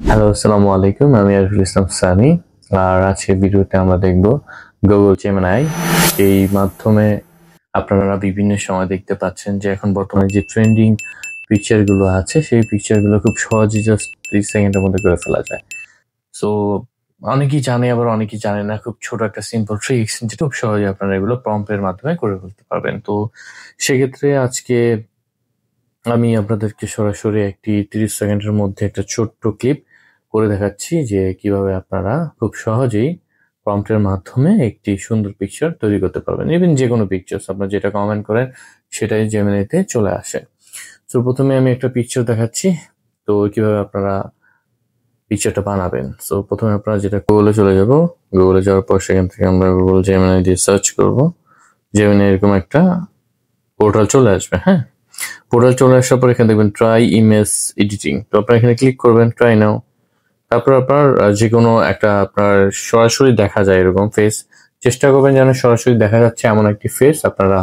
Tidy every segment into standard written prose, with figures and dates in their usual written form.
Hello, আসসালামু আলাইকুম। আমি আরিফুল ইসলাম সানি। আর আজকের ভিডিওতে আমরা দেখব গুগল জেমিনাই। এই মাধ্যমে আপনারা বিভিন্ন সময় দেখতে পাচ্ছেন যে এখন বর্তমানে যে ট্রেন্ডিং পিকচারগুলো আছে সেই পিকচারগুলো খুব সহজেই জাস্ট 30 সেকেন্ডের মধ্যে করে ফেলা যায়। সো অনেকেই জানে আবার অনেকেই জানে না। খুব ছোট একটা সিম্পল ট্রিক্স যেটা খুব সহজে আপনারা এগুলো প্রম্পটের মাধ্যমে করে ফেলতে পারবেন। তো সেক্ষেত্রে আজকে আমি আপনাদেরকে সরাসরি একটি 30 সেকেন্ডের মধ্যে একটা ছোট্ট ক্লিপ করে দেখাচ্ছি যে কিভাবে আপনারা খুব সহজেই প্রম্পটের মাধ্যমে একটি সুন্দর পিকচার তৈরি করতে পারবেন। ইভেন যে কোনো পিকচার্স আপনারা যেটা কমেন্ট করেন সেটাই জেমিনিতে চলে আসে। তো প্রথমে আমি একটা পিকচার দেখাচ্ছি, তো কিভাবে আপনারা পিকচারটা বানাবেন। সো প্রথমে আপনারা যেটা গুগলে চলে যাব, গুগলে যাওয়ার পর সেখান থেকে আমরা গুগল জেমিনি দিয়ে সার্চ করব। জেমিনি এরকম একটা পোর্টাল চলে আসবে। হ্যাঁ, পোর্টাল চলে আসার পর এখানে দেখবেন ট্রাই ইমেজ এডিটিং, তো আপনারা এখানে ক্লিক করবেন ট্রাই নাও। তারপর আপনার যে কোনো একটা আপনার সরাসরি দেখা যায় এরকম ফেস, চেষ্টা করবেন যেন সরাসরি দেখা যাচ্ছে এমন একটি ফেস আপনারা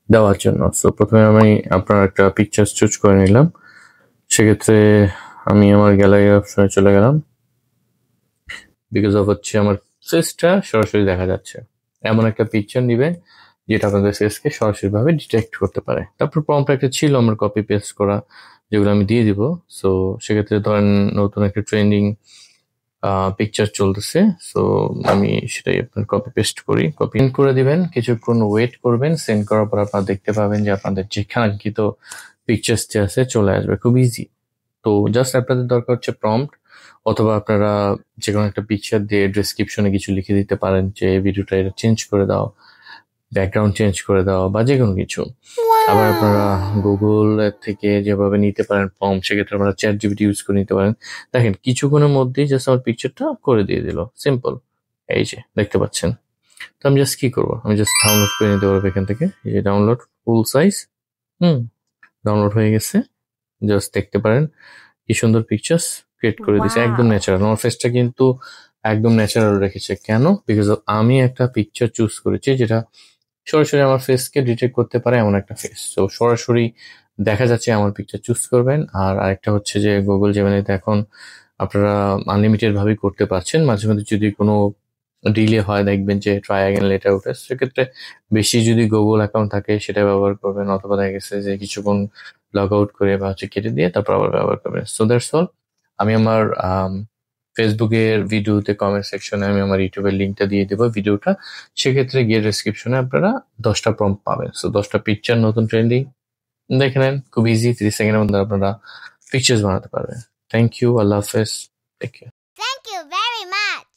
দেওয়ার জন্য। সো প্রথমে আমি আপনার একটা পিকচার চুজ করে নিলাম। সেক্ষেত্রে আমি আমার গ্যালারি অপশনে চলে গেলাম, বিকজ অফ হচ্ছে আমার ফেসটা সরাসরি দেখা যাচ্ছে এমন একটা পিকচার নিবে যেটা আপনাদের ফেসকে সরাসরি ভাবে ডিটেক্ট করতে পারে। তারপর প্রম্পট একটা ছিল আমার কপি পেস্ট করা, যেগুলো আমি দিয়ে দিব। সো সেক্ষেত্রে ধরেন নতুন একটা ট্রেন্ডিং পিকচার চলতেছে, সো আমি সেটাই আপনার কপি পেস্ট করি, কপি করে দিবেন, কিছুক্ষণ ওয়েট করবেন। সেন্ড করার পর আপনারা দেখতে পাবেন যে আপনাদের যে কাঙ্ক্ষিত পিকচার্সটি আছে চলে আসবে, খুব ইজি। তো জাস্ট আপনাদের দরকার হচ্ছে প্রম্পট, অথবা আপনারা যে কোনো একটা পিকচার দিয়ে ডেসক্রিপশনে কিছু লিখে দিতে পারেন যে ভিডিওটা এটা চেঞ্জ করে দাও, ব্যাকগ্রাউন্ড চেঞ্জ করে দাও বা যে কোনো কিছু। আবার আপনারা গুগল থেকে যেভাবে নিতে পারেন প্রম্পট, সেক্ষেত্রে আপনারা চ্যাট জিপিটি ইউজ করে নিতে পারেন। দেখেন কিছুক্ষণের মধ্যেই জাস্ট আমার পিকচারটা করে দিয়ে দিল, সিম্পল। এই যে দেখতে পাচ্ছেন। তো আমি জাস্ট কি করবো, আমি জাস্ট ডাউনলোড করে নিতে পারবো এখান থেকে। এই যে ডাউনলোড ফুল সাইজ, ডাউনলোড হয়ে গেছে। জাস্ট দেখতে পারেন কি সুন্দর পিকচার্স ক্রিয়েট করে দিয়েছে, একদম ওয়াও! ন্যাচারাল। আমার ফেসটা কিন্তু একদম ন্যাচারাল রেখেছে। কেন? বিকজ অফ আমি একটা পিকচার চুজ করেছি যেটা সরাসরি আমার ফেসকে ডিটেক্ট করতে পারে এমন একটা ফেস। তো সরাসরি দেখা যাচ্ছে আমার পিকচার চুজ করবেন। আর আরেকটা হচ্ছে যে গুগল জেমিনিতে এখন আপনারা আনলিমিটেড ভাবেই করতে পারছেন। মাঝে মধ্যে যদি কোনো ডিলে হয় দেখবেন যে ট্রাই অ্যাগেন লেটার ওঠে, সেক্ষেত্রে বেশি যদি গুগল অ্যাকাউন্ট থাকে সেটা ব্যবহার করবেন, অথবা দেখা গেছে যে কিছুক্ষণ লগ আউট করে বা হচ্ছে কেটে দিয়ে তারপর আবার ব্যবহার করবেন। So that's all. আমি আমার ফেসবুকের ভিডিওতে কমেন্ট সেকশনে আমি আমার ইউটিউবের লিঙ্কটা দিয়ে দেবো ভিডিওটা। সেক্ষেত্রে গিয়ে ডেসক্রিপশনে আপনারা 10টা প্রম্পট পাবেন। সো 10টা পিকচার নতুন ট্রেন্ডিং দেখে নেন, খুব ইজি, 30 সেকেন্ডের মধ্যে আপনারা পিকচার্স বানাতে পারবেন। থ্যাংক ইউ, আল্লাহ হাফেজ, take care. Thank you very much.